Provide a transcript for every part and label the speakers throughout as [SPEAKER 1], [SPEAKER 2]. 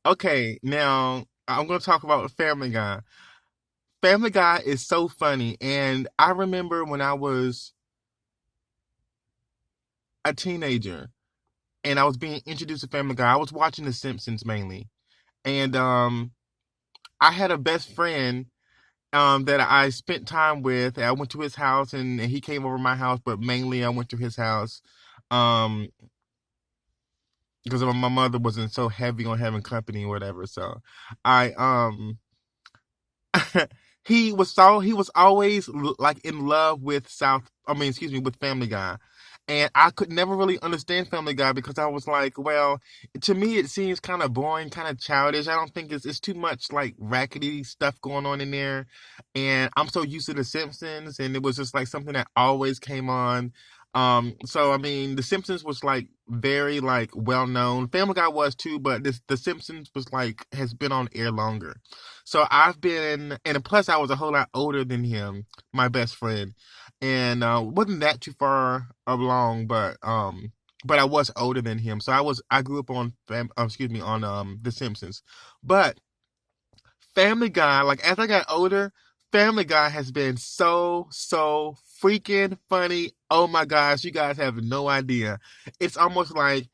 [SPEAKER 1] Okay, now I'm going to talk about Family Guy. Family Guy is so funny, and I remember when I was a teenager and I was being introduced to Family Guy. I was watching The Simpsons mainly, and I had a best friend that I spent time with. I went to his house, and he came over my house, but mainly I went to his house. Um, because my mother wasn't so heavy on having company or whatever. So I he was always like in love with with Family Guy. And I could never really understand Family Guy because I was like, well, to me it seems kind of boring, kind of childish. I don't think it's too much like rackety stuff going on in there. And I'm so used to The Simpsons, and it was just like something that always came on. So I mean, The Simpsons was like very like well known. Family Guy was too, but this The Simpsons was like has been on air longer. So I've been, and plus I was a whole lot older than him, my best friend, and wasn't that too far along, but I was older than him. So I grew up on on The Simpsons, but Family Guy, like as I got older, Family Guy has been so freaking funny. Oh my gosh, you guys have no idea. It's almost like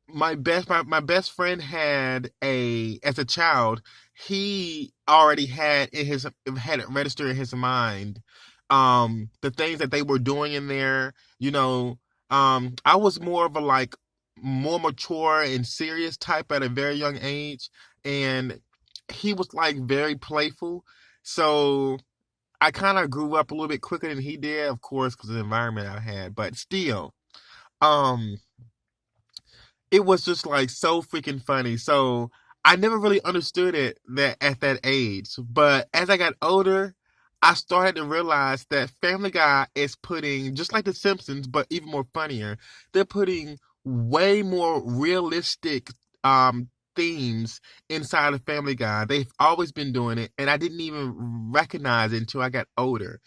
[SPEAKER 1] my best friend had a as a child, he already had it registered in his mind the things that they were doing in there. I was more of a like more mature and serious type at a very young age, and he was like very playful. So I kind of grew up a little bit quicker than he did, of course, because of the environment I had, but still. um it was just like so freaking funny. So I never really understood it that at that age. But as I got older, I started to realize that Family Guy is putting, just like The Simpsons, but even more funnier, they're putting way more realistic themes inside of Family Guy. They've always been doing it, and I didn't even recognize it until I got older.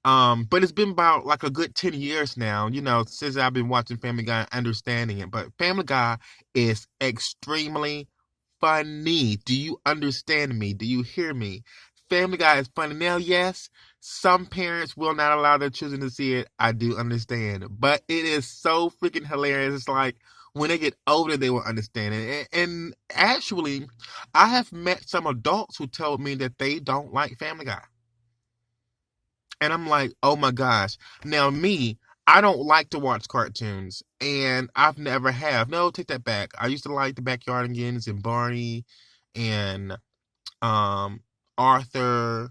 [SPEAKER 1] But it's been about like a good 10 years now, since I've been watching Family Guy and understanding it. But Family Guy is extremely funny. Do you understand me? Do you hear me? Family Guy is funny. Now, yes, some parents will not allow their children to see it. I do understand. But it is so freaking hilarious. It's like when they get older, they will understand it. And actually, I have met some adults who told me that they don't like Family Guy. And I'm like, oh my gosh. Now, me, I don't like to watch cartoons, and I've never have. No, take that back. I used to like the Backyardigans and Barney and um Arthur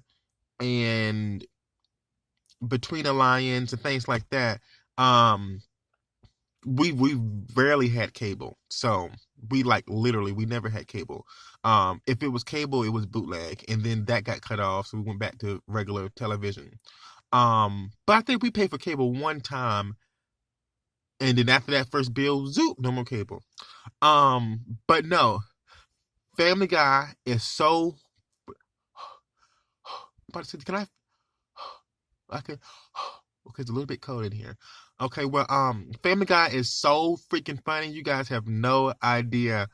[SPEAKER 1] and Between the Lions and things like that. Um, we rarely had cable, so we like literally we never had cable. If it was cable, it was bootleg, and then that got cut off, so we went back to regular television. But I think we paid for cable one time, and then after that first bill, zoop, no more cable. But no, Family Guy is so. But can I? Okay, okay, it's a little bit cold in here. Okay, well, Family Guy is so freaking funny. You guys have no idea.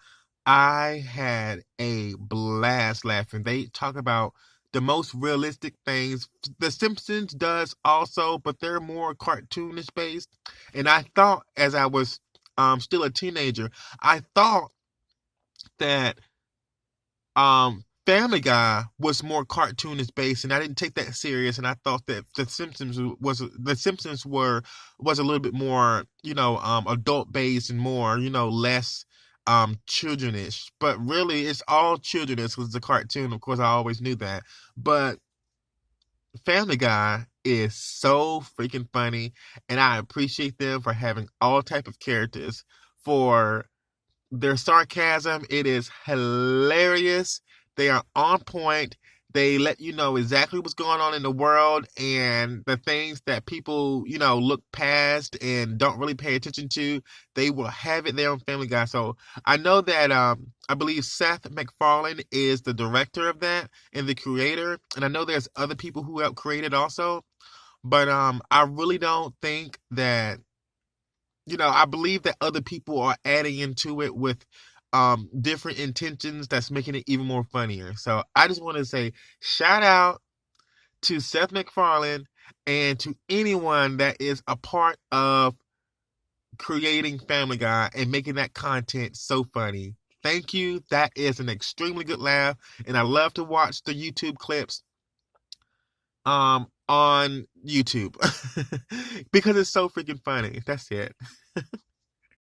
[SPEAKER 1] I had a blast laughing. They talk about the most realistic things. The Simpsons does also, but they're more cartoonish based. And I thought, as I was still a teenager, I thought that Family Guy was more cartoonist based, and I didn't take that serious. And I thought that the Simpsons was a little bit more, adult based and more, less childrenish. But really, it's all childrenish because it's a cartoon. Of course, I always knew that. But Family Guy is so freaking funny, and I appreciate them for having all type of characters for their sarcasm. It is hilarious. They are on point. They let you know exactly what's going on in the world and the things that people, look past and don't really pay attention to. They will have it there on Family Guy. So I know that I believe Seth MacFarlane is the director of that and the creator. And I know there's other people who helped create it also. But I really don't think that I believe that other people are adding into it with different intentions that's making it even more funnier. So I just want to say shout out to Seth MacFarlane and to anyone that is a part of creating Family Guy and making that content so funny. Thank you. That is an extremely good laugh, and I love to watch the YouTube clips on YouTube because it's so freaking funny. That's it.